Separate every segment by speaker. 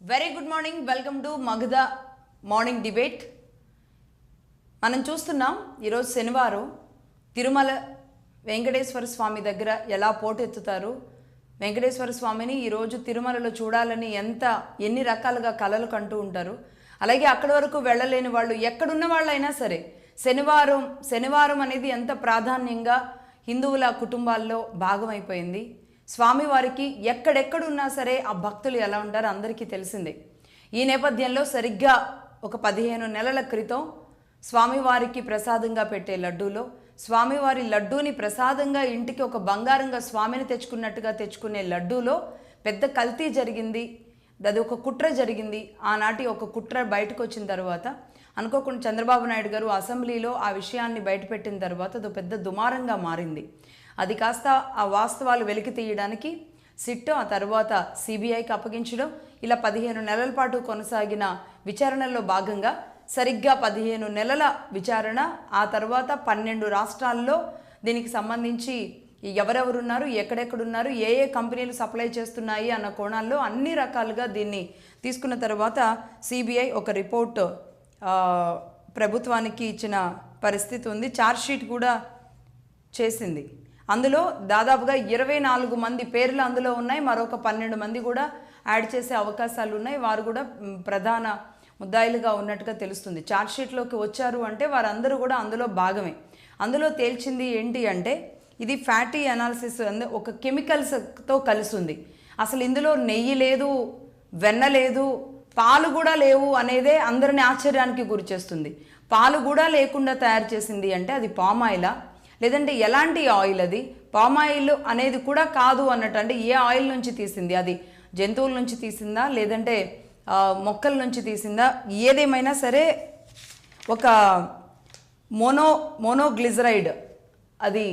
Speaker 1: Very good morning, welcome to Magadha morning debate. మనం చూస్తున్నాం ఈరోజు శనివారం తిరుమల వెంకటేశ్వర స్వామి దగ్గర ఎలా పోటెత్తుతారు. వెంకటేశ్వర స్వామిని ఈరోజు తిరుమలలో చూడాలని ఎన్ని రకాలుగా కలలు కంటూ ఉంటారు. అలాగే అక్కడి వరకు వెళ్ళలేని వాళ్ళు, ఎక్కడున్న వాళ్ళైనా సరే శనివారం అనేది ఎంత ప్రాధాన్యంగా హిందువుల కుటుంబాల్లో భాగమైపోయింది. స్వామివారికి ఎక్కడెక్కడున్నా సరే ఆ భక్తులు ఎలా ఉంటారో అందరికీ తెలిసిందే. ఈ నేపథ్యంలో సరిగ్గా ఒక 15 నెలల క్రితం స్వామివారికి ప్రసాదంగా పెట్టే లడ్డూలో స్వామివారి లడ్డూని ప్రసాదంగా ఇంటికి ఒక బంగారంగా స్వామిని తెచ్చుకున్నట్టుగా తెచ్చుకునే లడ్డూలో పెద్ద కల్తీ జరిగింది. అది ఒక కుట్ర జరిగింది. ఆనాటి ఒక కుట్ర బయటకు వచ్చిన తర్వాత అనుకోకుండా చంద్రబాబు నాయుడు గారు అసెంబ్లీలో ఆ విషయాన్ని బయటపెట్టిన తర్వాత అది పెద్ద దుమారంగా మారింది. అది కాస్త ఆ వాస్తవాలు వెలికి తీయడానికి సిట్, ఆ తర్వాత సిబిఐకి అప్పగించడం, ఇలా 15 నెలల పాటు కొనసాగిన విచారణలో భాగంగా సరిగ్గా 15 నెలల విచారణ, ఆ తర్వాత 12 రాష్ట్రాల్లో దీనికి సంబంధించి ఎవరెవరున్నారు, ఎక్కడెక్కడున్నారు, ఏ కంపెనీలు సప్లై చేస్తున్నాయి అన్న కోణాల్లో అన్ని రకాలుగా దీన్ని తీసుకున్న తర్వాత సిబిఐ ఒక రిపోర్ట్ ప్రభుత్వానికి ఇచ్చిన పరిస్థితి ఉంది. ఛార్జ్షీట్ కూడా చేసింది. అందులో దాదాపుగా 24 మంది పేర్లు అందులో ఉన్నాయి. మరొక 12 మంది కూడా యాడ్ చేసే అవకాశాలు ఉన్నాయి. వారు కూడా ప్రధాన ముద్దాయిలుగా ఉన్నట్టుగా తెలుస్తుంది. ఛార్జ్షీట్లోకి వచ్చారు అంటే వారందరూ కూడా అందులో భాగమే. అందులో తేల్చింది ఏంటి అంటే ఇది ఫ్యాటీ అనాలిసిస్, ఒక కెమికల్స్తో కలిసి ఉంది. అసలు ఇందులో నెయ్యి లేదు, వెన్న లేదు, పాలు కూడా లేవు అనేదే అందరిని ఆశ్చర్యానికి గురి చేస్తుంది. పాలు కూడా లేకుండా తయారు చేసింది అంటే అది పామ్ ఆయిలా, లేదంటే ఎలాంటి ఆయిల్? అది పామ్ ఆయిల్ అనేది కూడా కాదు అన్నట్టు. అంటే ఏ ఆయిల్ నుంచి తీసింది? అది జంతువుల నుంచి తీసిందా, లేదంటే మొక్కల నుంచి తీసిందా? ఏదేమైనా సరే ఒక మోనోగ్లిజరైడ్, అది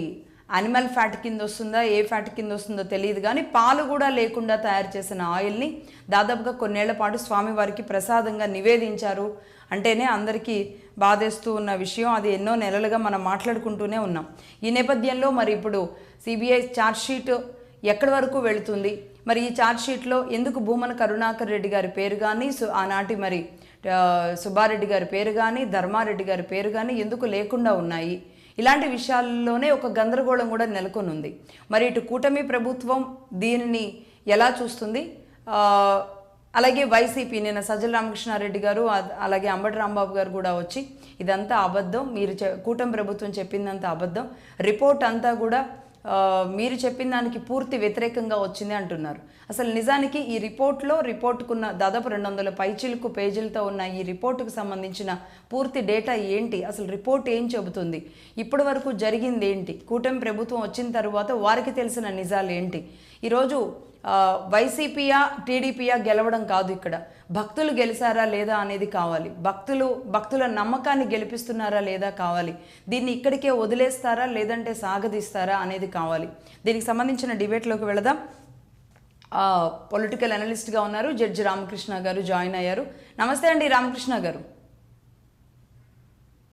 Speaker 1: యానిమల్ ఫ్యాట్ కింద వస్తుందా, ఏ ఫ్యాట్ కింద వస్తుందో తెలియదు, కానీ పాలు కూడా లేకుండా తయారు చేసిన ఆయిల్ని దాదాపుగా కొన్నేళ్ల పాటు స్వామివారికి ప్రసాదంగా నివేదించారు అంటేనే అందరికీ బాధేస్తూ ఉన్న విషయం. అది ఎన్నో నెలలుగా మనం మాట్లాడుకుంటూనే ఉన్నాం. ఈ నేపథ్యంలో మరి ఇప్పుడు సిబిఐ ఛార్జ్షీట్ ఎక్కడి వరకు వెళుతుంది? మరి ఈ ఛార్జ్షీట్లో ఎందుకు భూమన కరుణాకర్ రెడ్డి గారి పేరు కానీ, ఆనాటి మరి సుబ్బారెడ్డి గారి పేరు కానీ, ధర్మారెడ్డి గారి పేరు కానీ ఎందుకు లేకుండా ఉన్నాయి? ఇలాంటి విషయాల్లోనే ఒక గందరగోళం కూడా నెలకొని ఉంది. మరి ఇటు కూటమి ప్రభుత్వం దీనిని ఎలా చూస్తుంది? అలాగే వైసీపీ నిన్న సజ్జల రామకృష్ణారెడ్డి గారు, అలాగే అంబటి రాంబాబు గారు కూడా వచ్చి ఇదంతా అబద్ధం, మీరు కూటమి ప్రభుత్వం చెప్పిందంతా అబద్ధం, రిపోర్ట్ అంతా కూడా మీరు చెప్పిన దానికి పూర్తి వ్యతిరేకంగా వచ్చింది అంటున్నారు. అసలు నిజానికి ఈ రిపోర్టుకున్న దాదాపు 200 పైచిలుకు పేజీలతో ఉన్న ఈ రిపోర్టుకు సంబంధించిన పూర్తి డేటా ఏంటి? అసలు రిపోర్ట్ ఏం చెబుతుంది? ఇప్పటి వరకు జరిగింది ఏంటి? కూటమి ప్రభుత్వం వచ్చిన తర్వాత వారికి తెలిసిన నిజాలు ఏంటి? ఈరోజు వైసీపీయా టీడీపీయా గెలవడం కాదు, ఇక్కడ భక్తులు గెలిచారా లేదా అనేది కావాలి. భక్తుల నమ్మకాన్ని గెలిపిస్తున్నారా లేదా కావాలి. దీన్ని ఇక్కడికే వదిలేస్తారా లేదంటే సాగదీస్తారా అనేది కావాలి. దీనికి సంబంధించిన డిబేట్లోకి వెళదాం. పొలిటికల్ అనలిస్ట్గా ఉన్నారు జడ్జి రామకృష్ణ గారు, జాయిన్ అయ్యారు. నమస్తే అండి రామకృష్ణ గారు.